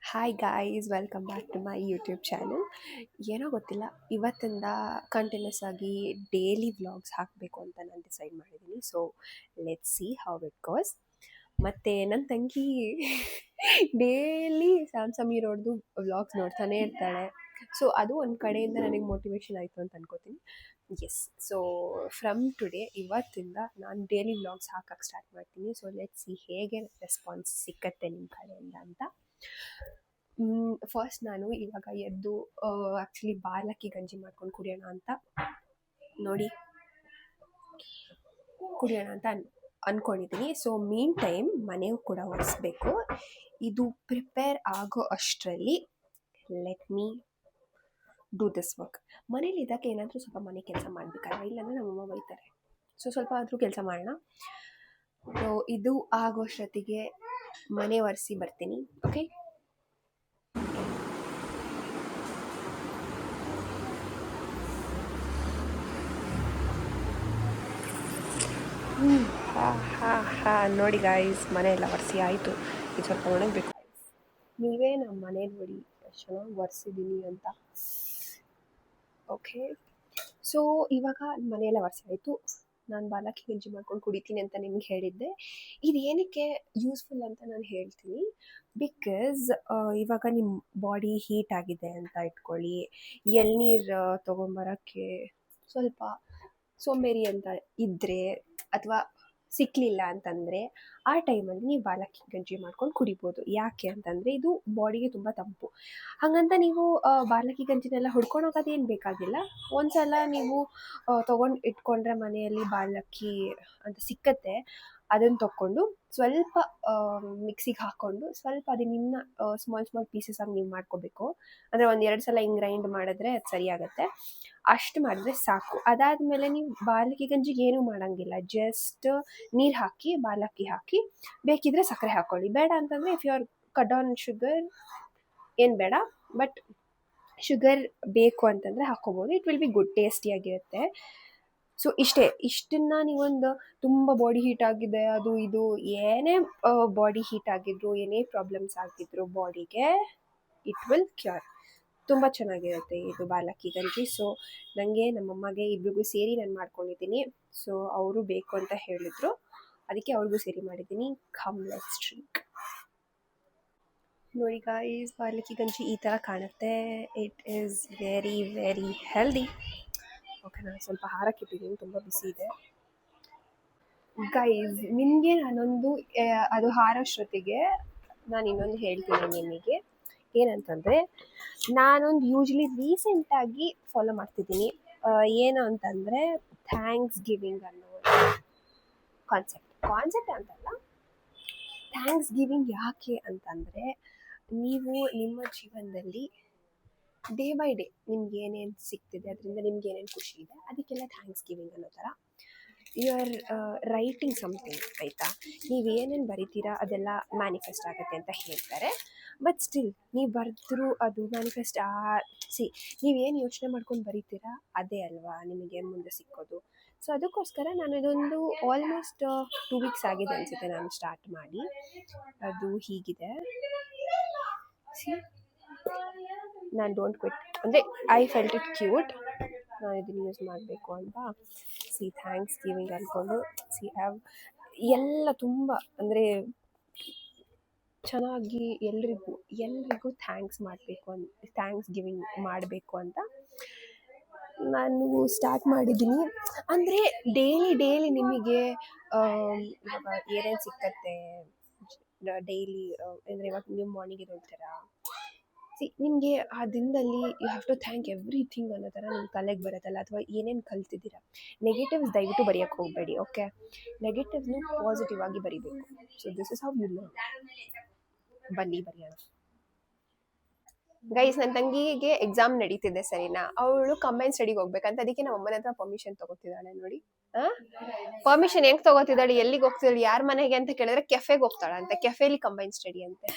Hi guys, welcome back to my YouTube channel. ಏನೋ ಗೊತ್ತಿಲ್ಲ, ಇವತ್ತಿಂದ ಕಂಟಿನ್ಯೂಸ್ ಆಗಿ ಡೈಲಿ ವ್ಲಾಗ್ಸ್ ಹಾಕಬೇಕು ಅಂತ ನಾನು ಡಿಸೈಡ್ ಮಾಡಿದ್ದೀನಿ. So let's see how it goes. ಮತ್ತು ನನ್ನ ತಂಗಿ ಡೈಲಿ ಸಮೀರ್ ಅವ್ರದ್ದು ವ್ಲಾಗ್ಸ್ ನೋಡ್ತಾನೆ ಇರ್ತಾಳೆ. ಸೊ ಅದು ಒಂದು ಕಡೆಯಿಂದ ನನಗೆ ಮೋಟಿವೇಶನ್ ಆಯಿತು ಅಂತ ಅನ್ಕೋತೀನಿ. ಎಸ್, ಸೊ ಫ್ರಮ್ ಟುಡೇ ಇವತ್ತಿಂದ ನಾನು ಡೈಲಿ ವ್ಲಾಗ್ಸ್ ಹಾಕಕ್ಕೆ ಸ್ಟಾರ್ಟ್ ಮಾಡ್ತೀನಿ. ಸೊ ಲೆಟ್ಸ್ ಸಿ ಹೇಗೆ ರೆಸ್ಪಾನ್ಸ್ ಸಿಕ್ಕತ್ತೆ ನಿಮ್ಮ ಕಡೆಯಿಂದ ಅಂತ. ಫಸ್ಟ್ ನಾನು ಇವಾಗ ಎದ್ದು ಆ್ಯಕ್ಚುಲಿ ಬಾಲಕ್ಕಿ ಗಂಜಿ ಮಾಡ್ಕೊಂಡು ಕುಡಿಯೋಣ ಅಂತ ಅಂದ್ಕೊಂಡಿದ್ದೀನಿ. ಸೊ ಮೀನ್ ಟೈಮ್ ಮನೆಯೂ ಕೂಡ ಒರೆಸ್ಬೇಕು. ಇದು ಪ್ರಿಪೇರ್ ಆಗೋ ಅಷ್ಟರಲ್ಲಿ let me do this work. ಮನೇಲಿ ಇದ್ದಕ್ಕೆ ಏನಾದರೂ ಸ್ವಲ್ಪ ಮನೆ ಕೆಲಸ ಮಾಡಬೇಕಲ್ವ, ಇಲ್ಲಾಂದರೆ ನಮ್ಮಮ್ಮ ಬೈತಾರೆ. ಸೊ ಸ್ವಲ್ಪ ಆದರೂ ಕೆಲಸ ಮಾಡೋಣ. ಸೊ ಇದು ಆಗೋಷ್ಟೊತ್ತಿಗೆ ಮನೆ ಒರೆಸಿ ಬರ್ತೀನಿ. ಓಕೆ, ನೋಡಿ ಗಾಯ್ಸ್, ಮನೆ ಎಲ್ಲ ಒರೆಸಿ ಆಯಿತು. ಇದು ಸ್ವಲ್ಪ ಒಣಗಬೇಕು. ನೀವೇ ನಮ್ಮ ಮನೆ ನೋಡಿ ಎಷ್ಟು ಚೆನ್ನಾಗಿ ಒರೆಸಿದ್ದೀನಿ ಅಂತ. ಓಕೆ, ಸೊ ಇವಾಗ ಮನೆಯೆಲ್ಲ ಒರೆಸಿ ಆಯಿತು. ನಾನು ಬಾಲಕ್ಕಿ ಗಂಜಿ ಮಾಡ್ಕೊಂಡು ಕುಡಿತೀನಿ ಅಂತ ನಿಮ್ಗೆ ಹೇಳಿದ್ದೆ. ಇದು ಏನಕ್ಕೆ ಯೂಸ್ಫುಲ್ ಅಂತ ನಾನು ಹೇಳ್ತೀನಿ. ಬಿಕಾಸ್ ಇವಾಗ ನಿಮ್ಮ ಬಾಡಿ ಹೀಟ್ ಆಗಿದೆ ಅಂತ ಇಟ್ಕೊಳ್ಳಿ, ಎಳ್ನೀರು ತೊಗೊಂಬರೋಕ್ಕೆ ಸ್ವಲ್ಪ ಸೋಂಬೇರಿ ಅಂತ ಇದ್ದರೆ ಅಥವಾ ಸಿಕ್ಕಲಿಲ್ಲ ಅಂತಂದರೆ ಆ ಟೈಮಲ್ಲಿ ನೀವು ಬಾಲಕ್ಕಿ ಗಂಜಿ ಮಾಡ್ಕೊಂಡು ಕುಡಿಬೋದು. ಯಾಕೆ ಅಂತಂದರೆ ಇದು ಬಾಡಿಗೆ ತುಂಬ ತಂಪು. ಹಾಗಂತ ನೀವು ಬಾಲಕ್ಕಿ ಗಂಜಿನೆಲ್ಲ ಹುಡ್ಕೊಂಡು ಹೋಗೋದೇನು ಬೇಕಾಗಿಲ್ಲ. ಒಂದ್ಸಲ ನೀವು ತೊಗೊಂಡು ಇಟ್ಕೊಂಡ್ರೆ ಮನೆಯಲ್ಲಿ ಬಾಲಕ್ಕಿ ಅಂತ ಸಿಕ್ಕತ್ತೆ. ಅದನ್ನು ತೊಗೊಂಡು ಸ್ವಲ್ಪ ಮಿಕ್ಸಿಗೆ ಹಾಕ್ಕೊಂಡು ಸ್ವಲ್ಪ ಅದನ್ನ ಸ್ಮಾಲ್ ಪೀಸಸ್ ಆಗಿ ನೀವು ಮಾಡ್ಕೋಬೇಕು. ಅಂದರೆ 1-2 ಸಲ ಹಿಂಗೆ ಗ್ರೈಂಡ್ ಮಾಡಿದ್ರೆ ಅದು ಸರಿಯಾಗತ್ತೆ. ಅಷ್ಟು ಮಾಡಿದ್ರೆ ಸಾಕು. ಅದಾದಮೇಲೆ ನೀವು ಬಾಲಕ್ಕಿ ಗಂಜಿಗೆ ಏನೂ ಮಾಡೋಂಗಿಲ್ಲ. ಜಸ್ಟ್ ನೀರು ಹಾಕಿ ಬಾಲಕ್ಕಿ ಹಾಕಿ, ಬೇಕಿದ್ರೆ ಸಕ್ಕರೆ ಹಾಕ್ಕೊಳ್ಳಿ. ಬೇಡ ಅಂತಂದರೆ if you are cut on sugar ಏನು ಬೇಡ, ಬಟ್ ಶುಗರ್ ಬೇಕು ಅಂತಂದರೆ ಹಾಕ್ಕೋಬೋದು. ಇಟ್ ವಿಲ್ ಬಿ ಗುಡ್, ಟೇಸ್ಟಿಯಾಗಿರುತ್ತೆ. ಸೊ ಇಷ್ಟನ್ನು ನೀವೊಂದು ತುಂಬ ಬಾಡಿ ಹೀಟ್ ಆಗಿದೆ, ಅದು ಇದು ಏನೇ ಬಾಡಿ ಹೀಟ್ ಆಗಿದ್ರು, ಏನೇ ಪ್ರಾಬ್ಲಮ್ಸ್ ಆಗಿದ್ರು ಬಾಡಿಗೆ, ಇಟ್ ವಿಲ್ ಕ್ಯೂರ್. ತುಂಬ ಚೆನ್ನಾಗಿರುತ್ತೆ ಇದು ಬಾಲಕ್ಕಿ ಗಂಜಿ. ಸೊ ನನಗೆ ನಮ್ಮಮ್ಮಗೆ ಇಬ್ರಿಗೂ ಸೇರಿ ನಾನು ಮಾಡ್ಕೊಂಡಿದ್ದೀನಿ. ಸೊ ಅವರು ಬೇಕು ಅಂತ ಹೇಳಿದರು, ಅದಕ್ಕೆ ಅವ್ರಿಗೂ ಸೇರಿ ಮಾಡಿದ್ದೀನಿ. Come let's drink. ನೋಡಿ ಗಾಯ್ಸ್, ಬಾಲಕ್ಕಿ ಗಂಜಿ ಈ ಥರ ಕಾಣುತ್ತೆ. It is very very healthy. Okay, ನಾನು ಸ್ವಲ್ಪ ಹಾರಕ್ಕಿಟ್ಟಿದ್ದೀನಿ, ತುಂಬ ಬಿಸಿ ಇದೆ. ಗೈಸ್, ನಿಮಗೆ ನಾನೊಂದು ಅದು ಹಾರೋಷ್ಟೊತ್ತಿಗೆ ನಾನು ಇನ್ನೊಂದು ಹೇಳ್ತೀನಿ ನಿಮಗೆ. ಏನಂತಂದರೆ, ನಾನೊಂದು ಯೂಶ್ವಲಿ ರೀಸೆಂಟಾಗಿ ಫಾಲೋ ಮಾಡ್ತಿದ್ದೀನಿ. ಏನು ಅಂತಂದರೆ ಥ್ಯಾಂಕ್ಸ್ ಗಿವಿಂಗ್ ಅನ್ನೋ ಕಾನ್ಸೆಪ್ಟ್ ಅಂತಲ್ಲ. ಥ್ಯಾಂಕ್ಸ್ ಗಿವಿಂಗ್ ಯಾಕೆ ಅಂತಂದರೆ, ನೀವು ನಿಮ್ಮ ಜೀವನದಲ್ಲಿ ಡೇ ಬೈ ಡೇ ನಿಮ್ಗೆ ಏನೇನು ಸಿಗ್ತಿದೆ, ಅದರಿಂದ ನಿಮ್ಗೆ ಏನೇನು ಖುಷಿ ಇದೆ, ಅದಕ್ಕೆಲ್ಲ ಥ್ಯಾಂಕ್ಸ್ ಗಿವಿಂಗ್ ಅನ್ನೋ ಥರ ಯು ಆರ್ ರೈಟಿಂಗ್ ಸಮಥಿಂಗ್, ಆಯಿತಾ? ನೀವು ಏನೇನು ಬರಿತೀರಾ ಅದೆಲ್ಲ ಮ್ಯಾನಿಫೆಸ್ಟ್ ಆಗುತ್ತೆ ಅಂತ ಹೇಳ್ತಾರೆ. ಬಟ್ ಸ್ಟಿಲ್ ನೀವು ಬರೆದ್ರೂ ಅದು ಮ್ಯಾನಿಫೆಸ್ಟ್ ನೀವೇನು ಯೋಚನೆ ಮಾಡ್ಕೊಂಡು ಬರೀತೀರಾ ಅದೇ ಅಲ್ವಾ ನಿಮಗೆ ಮುಂದೆ ಸಿಕ್ಕೋದು. ಸೊ ಅದಕ್ಕೋಸ್ಕರ ನಾನು ಇದೊಂದು ಆಲ್ಮೋಸ್ಟ್ 2 ವೀಕ್ಸ್ ಆಗಿದೆ ಅನಿಸುತ್ತೆ ನಾನು ಸ್ಟಾರ್ಟ್ ಮಾಡಿ. ಅದು ಹೀಗಿದೆ, ನಾನು ಡೋಂಟ್ ಕ್ವಿಟ್ ಅಂದರೆ ಐ ಫೆಲ್ಟ್ ಇಟ್ ಕ್ಯೂಟ್. ನಾನು ಇದನ್ನು ಯೂಸ್ ಮಾಡಬೇಕು ಅಂತ ಥ್ಯಾಂಕ್ಸ್ ಗಿವಿಂಗ್ ಅಂದ್ಕೊಂಡು ಎಲ್ಲ ತುಂಬ ಅಂದರೆ ಚೆನ್ನಾಗಿ ಎಲ್ರಿಗೂ ಥ್ಯಾಂಕ್ಸ್ ಗಿವಿಂಗ್ ಮಾಡಬೇಕು ಅಂತ ನಾನು ಸ್ಟಾರ್ಟ್ ಮಾಡಿದ್ದೀನಿ. ಅಂದರೆ ಡೈಲಿ ನಿಮಗೆ ಇವಾಗ ಏನೇನು ಸಿಕ್ಕತ್ತೆ ಡೈಲಿ ಅಂದರೆ ಇವಾಗ ನೀವು ಮಾರ್ನಿಂಗ್ ಎದ್ದೇಳ್ತೀರಾ, ನಿಮಗೆ ಆ ದಿನದಲ್ಲಿ you have to thank everything ಅನ್ನೋ ಥರ ನಿಮ್ಮ ತಲೆಗೆ ಬರುತ್ತಲ್ಲ. ಅಥವಾ ಏನೇನು ಕಲ್ತಿದ್ದೀರಾ, ನೆಗೆಟಿವ್ಸ್ ದಯವಿಟ್ಟು ಬರೆಯೋಕ್ಕೆ ಹೋಗಬೇಡಿ. ಓಕೆ, ನೆಗೆಟಿವ್ಸ್ನು ಪಾಸಿಟಿವ್ ಆಗಿ ಬರೀಬೇಕು. So this is how you learn. ಬನ್ನಿ ಬರೆಯೋಣ. ಗೈಸ್, ನನ್ನ ತಂಗಿಗೆ ಎಕ್ಸಾಮ್ ನಡೀತಿದೆ ಸರಿನಾ. ಅವಳು ಕಂಬೈನ್ ಸ್ಟಡಿಗೆ ಹೋಗ್ಬೇಕಂತ, ಅದಕ್ಕೆ ನಮ್ಮ ಅಮ್ಮನ ಹತ್ರ ಪರ್ಮಿಷನ್ ತಗೋತಿದ್ದಾಳೆ. ನೋಡಿ, ಪರ್ಮಿಷನ್ ಹೆಂಗೆ ತಗೋತಿದ್ದಾಳೆ, ಎಲ್ಲಿಗೆ ಹೋಗ್ತಿದ್ದಾಳೆ, ಯಾರ ಮನೆಗೆ ಅಂತ ಕೇಳಿದ್ರೆ ಕೆಫೆಗೆ ಹೋಗ್ತಾಳಂತೆ. ಕೆಫೆಲಿ ಕಂಬೈನ್ ಸ್ಟಡಿ ಅಂತೆ,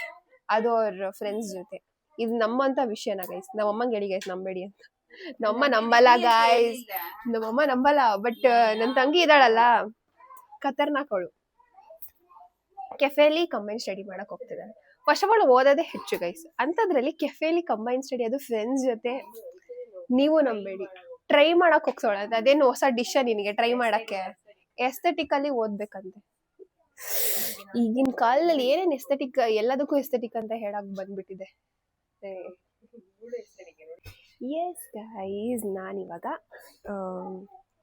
ಅದು ಅವ್ರ ಫ್ರೆಂಡ್ಸ್ ಜೊತೆ. ಇದು ನಮ್ಮಂತ ವಿಷಯನ ಗೈಸ್. ನಮ್ಮಮ್ಮಂಗೆ ಹೇಳಿ ಗೈಸ್, ನಂಬೇಡಿ ಅಂತ. ನಮ್ಮಮ್ಮ ನಂಬಲ್ಲ ಗೈಸ್, ನಮ್ಮಮ್ಮ ನಂಬಲ್ಲ. ಬಟ್ ನನ್ನ ತಂಗಿ ಇದ್ದಾಳಲ್ಲ, ಖತರ್ನಾಕ್ ಅವಳು. ಕೆಫೆಲಿ ಕಂಬೈನ್ ಸ್ಟಡಿ ಮಾಡಕ್ ಹೋಗ್ತಿದ್ದಾಳೆ. ಫಸ್ಟ್ ಆಫ್ ಆಲ್ ಓದೋದೇ ಹೆಚ್ಚು ಗೈಸ್. ಅಂಥದ್ರಲ್ಲಿ ಕೆಫೆಲಿ ಕಂಬೈನ್ ಸ್ಟಡಿ, ಅದು ಫ್ರೆಂಡ್ಸ್ ಜೊತೆ, ನೀವು ನಂಬೇಡಿ, ಟ್ರೈ ಮಾಡಕ್ ಹೋಗ್ಸೋಳದು. ಅದೇನು ಹೊಸ ಡಿಶ್ ನಿನಗೆ ಟ್ರೈ ಮಾಡಕ್ಕೆ? ಎಸ್ಥೆಟಿಕಲಿ ಓದ್ಬೇಕಂತೆ. ಈಗಿನ ಕಾಲದಲ್ಲಿ ಏನೇನು ಎಸ್ಥೆಟಿಕ್, ಎಲ್ಲದಕ್ಕೂ ಎಸ್ಥೆಟಿಕ್ ಅಂತ ಹೇಳಕ್ ಬಂದ್ಬಿಟ್ಟಿದೆ. ಎಸ್ ಗೈಸ್, ನಾನಿವಾಗ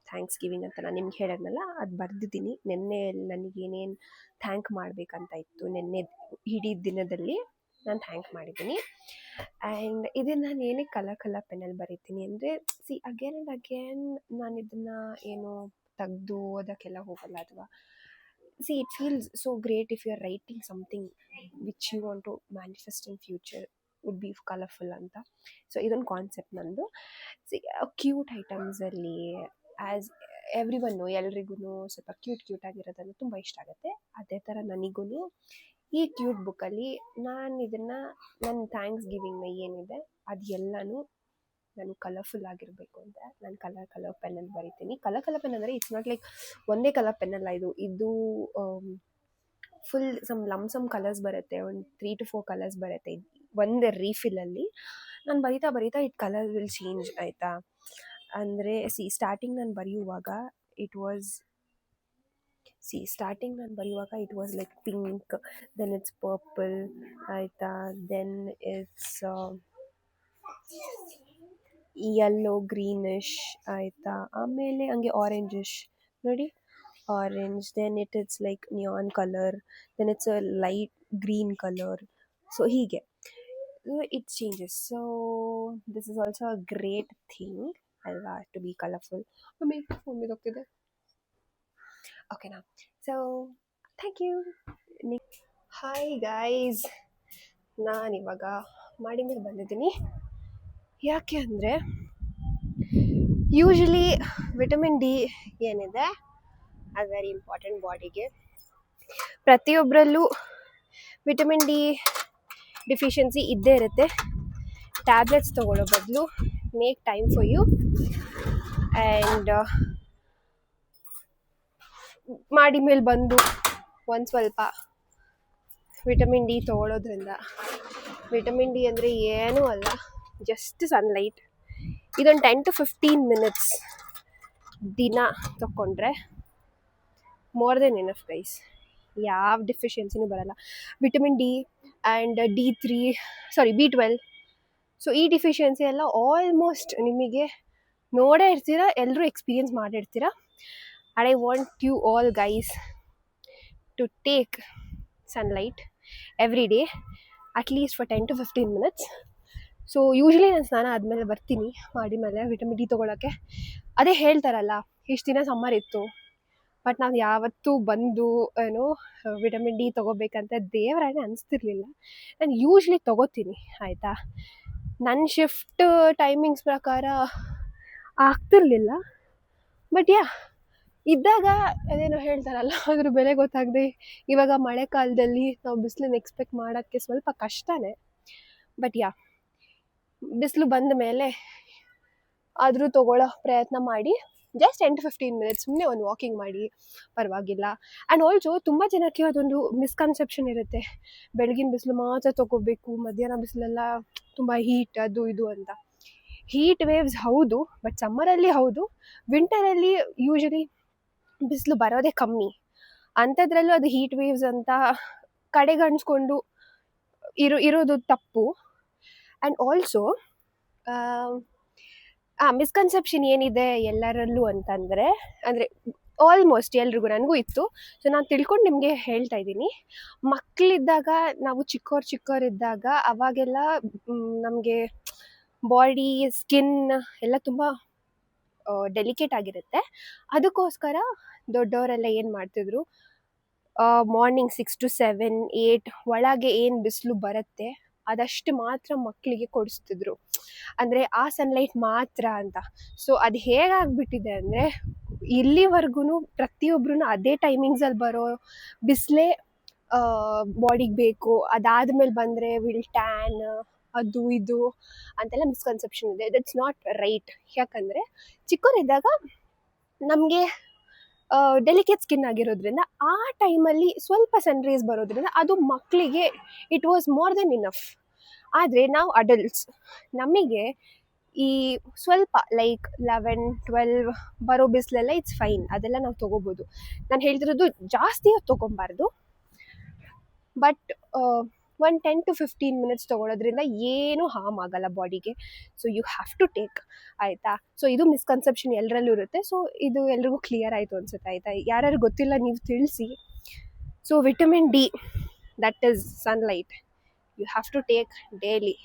ಥ್ಯಾಂಕ್ಸ್ ಗಿವಿಂಗ್ ಅಂತ ನಾನು ನಿಮ್ಗೆ ಹೇಳಿದ್ನಲ್ಲ, ಅದು ಬರ್ದಿದ್ದೀನಿ. ನಿನ್ನೆ ನನಗೇನೇನು ಥ್ಯಾಂಕ್ ಮಾಡಬೇಕಂತ ಇತ್ತು, ನಿನ್ನೆ ಇಡೀ ದಿನದಲ್ಲಿ ನಾನು ಥ್ಯಾಂಕ್ ಮಾಡಿದ್ದೀನಿ. ಆ್ಯಂಡ್ ಇದನ್ನು ನಾನು ಏನಕ್ಕೆ ಕಲರ್ ಪೆನ್ನಲ್ಲಿ ಬರೀತೀನಿ ಅಂದರೆ, ಅಗೇನ್ ಆ್ಯಂಡ್ ಅಗೇನ್ ನಾನು ಇದನ್ನು ಏನು ತೆಗೆದು ಓದೋಕ್ಕೆಲ್ಲ ಹೋಗಲ್ಲ. ಅಥವಾ it feels so great if you're writing something which you want to manifest in future would be colorful ಅಂತ. ಸೊ ಇದೊಂದು ಕಾನ್ಸೆಪ್ಟ್ ನಂದು. ಕ್ಯೂಟ್ ಐಟಮ್ಸಲ್ಲಿ, ಆ್ಯಸ್ ಎವ್ರಿ ಒನ್, ಎಲ್ರಿಗೂ ಸ್ವಲ್ಪ ಕ್ಯೂಟ್ ಆಗಿರೋದನ್ನು ತುಂಬ ಇಷ್ಟ ಆಗುತ್ತೆ. ಅದೇ ಥರ ನನಗೂ ಈ ಕ್ಯೂಟ್ ಬುಕ್ಕಲ್ಲಿ ನಾನು ಇದನ್ನು, ನನ್ನ ಥ್ಯಾಂಕ್ಸ್ ಗಿವಿಂಗ್ನ ಏನಿದೆ ಅದು ಎಲ್ಲನೂ ನಾನು ಕಲರ್ಫುಲ್ ಆಗಿರಬೇಕು ಅಂತ ನಾನು ಕಲರ್ ಪೆನ್ನಲ್ಲಿ ಬರಿತೀನಿ. ಕಲರ್ ಪೆನ್ ಅಂದರೆ ಇಟ್ಸ್ ನಾಟ್ ಲೈಕ್ ಒಂದೇ ಕಲರ್ ಪೆನ್ನಲ್ಲ, ಇದು ಫುಲ್ ಸಮ್ ಕಲರ್ಸ್ ಬರುತ್ತೆ. ಒಂದು 3 to 4 ಕಲರ್ಸ್ ಬರುತ್ತೆ ಒಂದು ರೀಫಿಲಲ್ಲಿ. ನಾನು ಬರಿತಾ ಇಟ್ ಕಲರ್ ವಿಲ್ ಚೇಂಜ್, ಆಯಿತಾ? ಅಂದರೆ ಸ್ಟಾರ್ಟಿಂಗ್ ನಾನು ಬರೆಯುವಾಗ it was like pink, then it's purple, ಆಯಿತಾ? ದೆನ್ ಇಟ್ಸ್ ಯೆಲ್ಲೋ, ಗ್ರೀನಿಶ್, ಆಯಿತಾ? ಆಮೇಲೆ ಹಂಗೆ ಆರೆಂಜಿಶ್, ನೋಡಿ, orange. Then it's like neon colour, then it's a light green colour. So ಹೀಗೆ it changes. So this is also a great thing ಅಲ್ವಾ, to be colourful. Mummy ಹೋಗ್ತಿದೆ. ಓಕೆನಾ? So thank you. Hi guys, ನಾನಿವಾಗ ಮಾಡಿ ಮೇಲೆ ಬಂದಿದ್ದೀನಿ. ಯಾಕೆ ಅಂದರೆ, ಯೂಶ್ವಲಿ ವಿಟಮಿನ್ ಡಿ ಏನಿದೆ ಅದು ವೆರಿ ಇಂಪಾರ್ಟೆಂಟ್ ಬಾಡಿಗೆ. ಪ್ರತಿಯೊಬ್ಬರಲ್ಲೂ ವಿಟಮಿನ್ ಡಿ ಡಿಫಿಷಿಯನ್ಸಿ ಇದ್ದೇ ಇರುತ್ತೆ. ಟ್ಯಾಬ್ಲೆಟ್ಸ್ ತೊಗೊಳ್ಳೋ ಬದಲು make time for you and ಮಾಡಿ ಮೇಲೆ ಬಂದು ಒಂದು ಸ್ವಲ್ಪ ವಿಟಮಿನ್ ಡಿ ತೊಗೊಳ್ಳೋದ್ರಿಂದ, ವಿಟಮಿನ್ ಡಿ ಅಂದರೆ ಏನೂ ಅಲ್ಲ, ಜಸ್ಟ್ ಸನ್ಲೈಟ್. ಇದೊಂದು 10 to 15 minutes ದಿನ ತಗೊಂಡ್ರೆ ಮೋರ್ ದೆನ್ ಎನಫ್ ಗೈಸ್. ಯಾವ ಡಿಫಿಷಿಯನ್ಸಿನೂ ಬರಲ್ಲ. Vitamin D and B12. So ಈ ಡಿಫಿಷಿಯನ್ಸಿ ಎಲ್ಲ ಆಲ್ಮೋಸ್ಟ್ ನಿಮಗೆ ನೋಡೇ ಇರ್ತೀರ, ಎಲ್ಲರೂ ಎಕ್ಸ್ಪೀರಿಯನ್ಸ್ ಮಾಡಿರ್ತೀರ. And I want you all guys to take sunlight every day at least for 10 to 15 minutes. So usually ನಾನು ಸ್ನಾನ ಆದಮೇಲೆ ಬರ್ತೀನಿ ಮಾಡಿ ಮೇಲೆ ವಿಟಮಿನ್ ಡಿ ತೊಗೊಳಕ್ಕೆ. ಅದೇ ಹೇಳ್ತಾರಲ್ಲ, ಇಷ್ಟು ದಿನ ಸಮ್ಮರ್ ಇತ್ತು, ಬಟ್ ನಾವು ಯಾವತ್ತೂ ಬಂದು ವಿಟಮಿನ್ ಡಿ ತೊಗೋಬೇಕಂತ ದೇವರಾಣೆ ಅನಿಸ್ತಿರ್ಲಿಲ್ಲ. ನಾನು ಯೂಶ್ವಲಿ ತೊಗೋತೀನಿ, ಆಯಿತಾ? ನನ್ನ ಶಿಫ್ಟ್ ಟೈಮಿಂಗ್ಸ್ ಪ್ರಕಾರ ಆಗ್ತಿರ್ಲಿಲ್ಲ, ಬಟ್ ಇದ್ದಾಗ ಅದೇನೋ ಹೇಳ್ತಾರಲ್ಲ, ಅದ್ರ ಬೆಲೆ ಗೊತ್ತಾಗದೆ ಇವಾಗ ಮಳೆಗಾಲದಲ್ಲಿ ನಾವು ಬಿಸಿಲನ್ನು ಎಕ್ಸ್ಪೆಕ್ಟ್ ಮಾಡೋಕ್ಕೆ ಸ್ವಲ್ಪ ಕಷ್ಟನೇ. ಬಟ್ ಬಿಸಿಲು ಬಂದ ಮೇಲೆ ಆದರೂ ತೊಗೊಳ್ಳೋ ಪ್ರಯತ್ನ ಮಾಡಿ. ಜಸ್ಟ್ 10 to 15 minutes ಸುಮ್ಮನೆ ಒಂದು ವಾಕಿಂಗ್ ಮಾಡಿ, ಪರವಾಗಿಲ್ಲ. ಆ್ಯಂಡ್ ಆಲ್ಸೋ ತುಂಬ ಜನಕ್ಕೆ ಅದೊಂದು ಮಿಸ್ಕನ್ಸೆಪ್ಷನ್ ಇರುತ್ತೆ, ಬೆಳಗಿನ ಬಿಸಿಲು ಮಾತ್ರ ತೊಗೋಬೇಕು, ಮಧ್ಯಾಹ್ನ ಬಿಸಿಲೆಲ್ಲ ತುಂಬ ಹೀಟ್ ಅದು ಇದು ಅಂತ. ಹೀಟ್ ವೇವ್ಸ್ ಹೌದು, ಬಟ್ ಸಮ್ಮರಲ್ಲಿ ಹೌದು. ವಿಂಟರಲ್ಲಿ ಯೂಶ್ವಲಿ ಬಿಸಿಲು ಬರೋದೇ ಕಮ್ಮಿ. ಅಂಥದ್ರಲ್ಲೂ ಅದು ಹೀಟ್ ವೇವ್ಸ್ ಅಂತ ಕಡೆಗಣಿಸ್ಕೊಂಡು ಇರೋದು ತಪ್ಪು. ಆ್ಯಂಡ್ ಆಲ್ಸೋ ಮಿಸ್ಕನ್ಸೆಪ್ಷನ್ ಏನಿದೆ ಎಲ್ಲರಲ್ಲೂ ಅಂತಂದರೆ, ಅಂದರೆ ಆಲ್ಮೋಸ್ಟ್ ಎಲ್ರಿಗೂ, ನನಗೂ ಇತ್ತು. ಸೊ ನಾನು ತಿಳ್ಕೊಂಡು ನಿಮಗೆ ಹೇಳ್ತಾ ಇದ್ದೀನಿ. ಮಕ್ಕಳಿದ್ದಾಗ, ನಾವು ಚಿಕ್ಕವರಿದ್ದಾಗ ಅವಾಗೆಲ್ಲ ನಮಗೆ ಬಾಡಿ, ಸ್ಕಿನ್ ಎಲ್ಲ ತುಂಬ ಡೆಲಿಕೇಟ್ ಆಗಿರುತ್ತೆ. ಅದಕ್ಕೋಸ್ಕರ ದೊಡ್ಡವರೆಲ್ಲ ಏನು ಮಾಡ್ತಿದ್ರು, ಮಾರ್ನಿಂಗ್ 6 to 7, 8 ಒಳಗೆ ಏನು ಬಿಸಿಲು ಬರುತ್ತೆ ಅದಷ್ಟು ಮಾತ್ರ ಮಕ್ಕಳಿಗೆ ಕೊಡಿಸ್ತಿದ್ರು, ಅಂದರೆ ಆ ಸನ್ಲೈಟ್ ಮಾತ್ರ ಅಂತ. ಸೊ ಅದು ಹೇಗಾಗ್ಬಿಟ್ಟಿದೆ ಅಂದರೆ, ಇಲ್ಲಿವರೆಗೂ ಪ್ರತಿಯೊಬ್ಬರೂ ಅದೇ ಟೈಮಿಂಗ್ಸಲ್ಲಿ ಬರೋ ಬಿಸಿಲೇ ಬಾಡಿಗೆ ಬೇಕು, ಅದಾದಮೇಲೆ ಬಂದರೆ ವಿಲ್ ಟ್ಯಾನ್, ಅದು ಇದು ಅಂತೆಲ್ಲ ಮಿಸ್ಕನ್ಸೆಪ್ಷನ್ ಇದೆ. That's not right. ಯಾಕಂದರೆ ಚಿಕ್ಕವರಿದ್ದಾಗ ನಮಗೆ ಡೆಲಿಕೇಟ್ ಸ್ಕಿನ್ ಆಗಿರೋದ್ರಿಂದ ಆ ಟೈಮಲ್ಲಿ ಸ್ವಲ್ಪ ಸನ್ರೈಸ್ ಬರೋದ್ರಿಂದ ಅದು ಮಕ್ಕಳಿಗೆ it was more than enough. ಆದರೆ ನಾವು ಅಡಲ್ಟ್ಸ್, ನಮಗೆ ಈ ಸ್ವಲ್ಪ ಲೈಕ್ 11-12 ಬರೋ ಬಿಸಿಲೆಲ್ಲ ಇಟ್ಸ್ ಫೈನ್, ಅದೆಲ್ಲ ನಾವು ತೊಗೋಬೋದು. ನಾನು ಹೇಳ್ತಿರೋದು ಜಾಸ್ತಿ ಹೊತ್ತು ತೊಗೊಬಾರ್ದು, ಬಟ್ 10 to 15 ಮಿನಿಟ್ಸ್ ತೊಗೊಳೋದ್ರಿಂದ ಏನೂ ಹಾರ್ಮ್ ಆಗಲ್ಲ ಬಾಡಿಗೆ. So you have to take, ಆಯಿತಾ. ಸೊ ಇದು ಮಿಸ್ಕನ್ಸೆಪ್ಷನ್ ಎಲ್ಲರಲ್ಲೂ ಇರುತ್ತೆ. ಸೊ ಇದು ಎಲ್ರಿಗೂ ಕ್ಲಿಯರ್ ಆಯಿತು ಅನ್ಸುತ್ತೆ, ಆಯಿತಾ. ಯಾರ್ಯಾರು ಗೊತ್ತಿಲ್ಲ ನೀವು ತಿಳಿಸಿ. So vitamin D, that is sunlight, you have to take daily.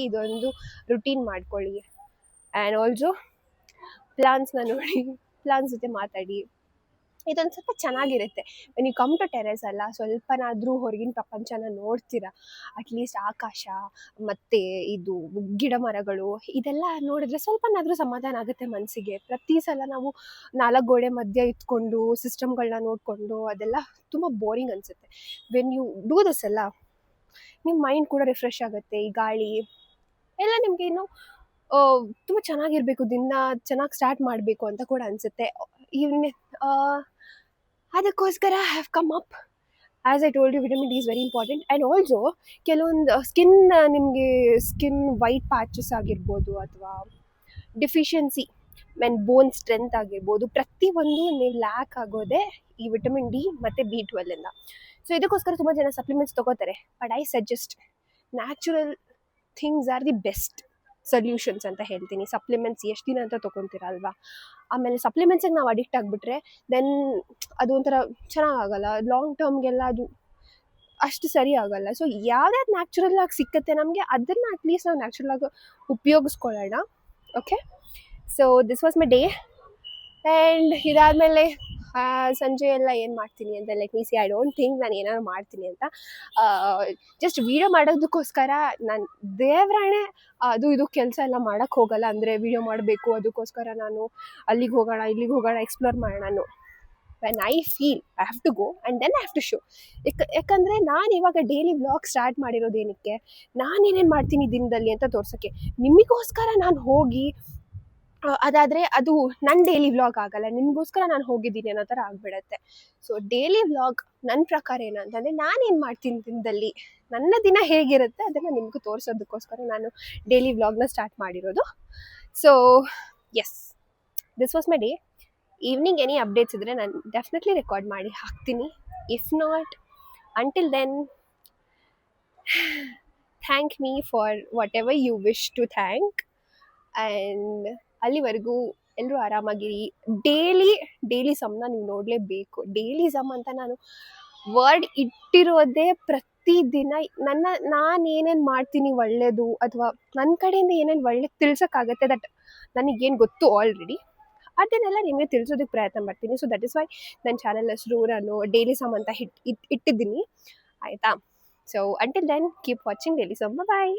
ಇದೊಂದು ರುಟೀನ್ ಮಾಡ್ಕೊಳ್ಳಿ. ಆ್ಯಂಡ್ ಆಲ್ಸೋ ಪ್ಲಾಂಟ್ಸ್ನ ನೋಡಿ, ಪ್ಲಾಂಟ್ಸ್ ಜೊತೆ ಮಾತಾಡಿ, ಇದೊಂದು ಸ್ವಲ್ಪ ಚೆನ್ನಾಗಿರುತ್ತೆ. When you come to terrace ಅಲ್ಲ, ಸ್ವಲ್ಪನಾದರೂ ಹೊರಗಿನ ಪ್ರಪಂಚನ ನೋಡ್ತೀರಾ, ಅಟ್ಲೀಸ್ಟ್ ಆಕಾಶ ಮತ್ತು ಇದು ಗಿಡ ಮರಗಳು ಇದೆಲ್ಲ ನೋಡಿದ್ರೆ ಸ್ವಲ್ಪನಾದರೂ ಸಮಾಧಾನ ಆಗುತ್ತೆ ಮನಸ್ಸಿಗೆ. ಪ್ರತಿ ಸಲ ನಾವು 4 ಗೋಡೆ ಮಧ್ಯೆ ಇಟ್ಕೊಂಡು ಸಿಸ್ಟಮ್ಗಳನ್ನ ನೋಡಿಕೊಂಡು ಅದೆಲ್ಲ ತುಂಬ ಬೋರಿಂಗ್ ಅನಿಸುತ್ತೆ. ವೆನ್ ಯು ಡೂ ದಿಸ್ ಎಲ್ಲ, ನಿಮ್ಮ ಮೈಂಡ್ ಕೂಡ ರಿಫ್ರೆಶ್ ಆಗುತ್ತೆ. ಈ ಗಾಳಿ ಎಲ್ಲ ನಿಮಗೆ ಇನ್ನೂ ತುಂಬ ಚೆನ್ನಾಗಿರಬೇಕು, ದಿನ ಚೆನ್ನಾಗಿ ಸ್ಟಾರ್ಟ್ ಮಾಡಬೇಕು ಅಂತ ಕೂಡ ಅನಿಸುತ್ತೆ. ಇವನ್ ಅದಕ್ಕೋಸ್ಕರ have come up. As I told you, vitamin D is very important. And also ಕೆಲವೊಂದು ನಿಮಗೆ ಸ್ಕಿನ್ ವೈಟ್ ಪ್ಯಾಚಸ್ ಆಗಿರ್ಬೋದು, ಅಥವಾ ಡಿಫಿಷಿಯನ್ಸಿ ಮೆನ್ ಬೋನ್ ಸ್ಟ್ರೆಂತ್ ಆಗಿರ್ಬೋದು, ಪ್ರತಿಯೊಂದು ನೀವು ಲ್ಯಾಕ್ ಆಗೋದೇ ಈ ವಿಟಮಿನ್ ಡಿ ಮತ್ತು B12ಇಂದ. ಸೊ ಇದಕ್ಕೋಸ್ಕರ ತುಂಬ ಜನ ಸಪ್ಲಿಮೆಂಟ್ಸ್ ತೊಗೋತಾರೆ. But I suggest natural things are the best solutions ಅಂತ ಹೇಳ್ತೀನಿ. ಸಪ್ಲಿಮೆಂಟ್ಸ್ ಎಷ್ಟು ದಿನ ಅಂತ ತೊಗೊತೀರ ಅಲ್ವಾ. ಆಮೇಲೆ ಸಪ್ಲಿಮೆಂಟ್ಸಿಗೆ ನಾವು ಅಡಿಕ್ಟ್ ಆಗಿಬಿಟ್ರೆ ದೆನ್ ಅದು ಒಂಥರ ಚೆನ್ನಾಗಾಗಲ್ಲ, ಲಾಂಗ್ ಟರ್ಮ್ಗೆಲ್ಲ ಅದು ಅಷ್ಟು ಸರಿ ಆಗಲ್ಲ. ಸೊ ಯಾವ್ದಾದ್ರು ನ್ಯಾಚುರಲ್ ಆಗಿ ಸಿಕ್ಕತ್ತೆ ನಮಗೆ, ಅದನ್ನು ಅಟ್ಲೀಸ್ಟ್ ನಾವು ನ್ಯಾಚುರಲ್ ಆಗಿ ಉಪಯೋಗಿಸ್ಕೊಳ್ಳೋಣ. Okay, so this was my day. And ಇದಾದಮೇಲೆ ಸಂಜೆ ಎಲ್ಲ ಏನು ಮಾಡ್ತೀನಿ ಅಂತ let me see. I don't think ನಾನು ಏನಾದ್ರು ಮಾಡ್ತೀನಿ ಅಂತ. ಜಸ್ಟ್ ವೀಡಿಯೋ ಮಾಡೋದಕ್ಕೋಸ್ಕರ ನಾನು ದೇವ್ರಾಣೆ ಅದು ಇದು ಕೆಲಸ ಎಲ್ಲ ಮಾಡೋಕ್ಕೆ ಹೋಗಲ್ಲ. ಅಂದರೆ ವೀಡಿಯೋ ಮಾಡಬೇಕು ಅದಕ್ಕೋಸ್ಕರ ನಾನು ಅಲ್ಲಿಗೆ ಹೋಗೋಣ ಇಲ್ಲಿಗೆ ಹೋಗೋಣ ಎಕ್ಸ್ಪ್ಲೋರ್ ಮಾಡೋಣ. ನಾನು when I feel I have to go and then I have to show. ಯಾಕಂದರೆ ನಾನು ಇವಾಗ ಡೈಲಿ ವ್ಲಾಗ್ ಸ್ಟಾರ್ಟ್ ಮಾಡಿರೋದೇನಕ್ಕೆ, ನಾನೇನೇನು ಮಾಡ್ತೀನಿ ದಿನದಲ್ಲಿ ಅಂತ ತೋರ್ಸೋಕ್ಕೆ. ನಿಮಗೋಸ್ಕರ ನಾನು ಹೋಗಿ ಅದಾದರೆ ಅದು ನನ್ನ ಡೈಲಿ ವ್ಲಾಗ್ ಆಗಲ್ಲ, ನಿಮಗೋಸ್ಕರ ನಾನು ಹೋಗಿದ್ದೀನಿ ಅನ್ನೋ ಥರ ಆಗಿಬಿಡತ್ತೆ. ಸೊ ಡೈಲಿ ವ್ಲಾಗ್ ನನ್ನ ಪ್ರಕಾರ ಏನಂತಂದರೆ, ನಾನೇನು ಮಾಡ್ತೀನಿ ದಿನದಲ್ಲಿ, ನನ್ನ ದಿನ ಹೇಗಿರುತ್ತೆ ಅದನ್ನು ನಿಮಗೂ ತೋರಿಸೋದಕ್ಕೋಸ್ಕರ ನಾನು ಡೈಲಿ ವ್ಲಾಗ್ನ ಸ್ಟಾರ್ಟ್ ಮಾಡಿರೋದು. So yes, this was my day. Evening any updates ಇದ್ದರೆ ನಾನು ಡೆಫಿನೆಟ್ಲಿ ರೆಕಾರ್ಡ್ ಮಾಡಿ ಹಾಕ್ತೀನಿ. If not, until then thank me for whatever you wish to thank. And ಅಲ್ಲಿವರೆಗೂ ಎಲ್ಲರೂ ಆರಾಮಾಗಿರಿ. ಡೈಲಿ ಸಮ್ನ ನೀವು ನೋಡಲೇಬೇಕು. ಡೈಲಿ ಸಮ್ ಅಂತ ನಾನು ವರ್ಡ್ ಇಟ್ಟಿರೋದೇ ಪ್ರತಿದಿನ ನಾನೇನೇನು ಮಾಡ್ತೀನಿ ಒಳ್ಳೆಯದು, ಅಥವಾ ನನ್ನ ಕಡೆಯಿಂದ ಏನೇನು ಒಳ್ಳೇದು ತಿಳ್ಸೋಕ್ಕಾಗತ್ತೆ, ದಟ್ ನನಗೇನು ಗೊತ್ತು ಆಲ್ರೆಡಿ, ಅದನ್ನೆಲ್ಲ ನಿಮಗೆ ತಿಳಿಸೋದಕ್ಕೆ ಪ್ರಯತ್ನ ಮಾಡ್ತೀನಿ. ಸೊ ದಟ್ ಇಸ್ ವೈ ನನ್ನ ಚಾನಲ್ ಹೆಸರು ನಾನು ಡೈಲಿ ಸಮ್ ಅಂತ ಇಟ್ಟಿದ್ದೀನಿ, ಆಯಿತಾ. So until then keep watching daily sum. ಬಾಯ್.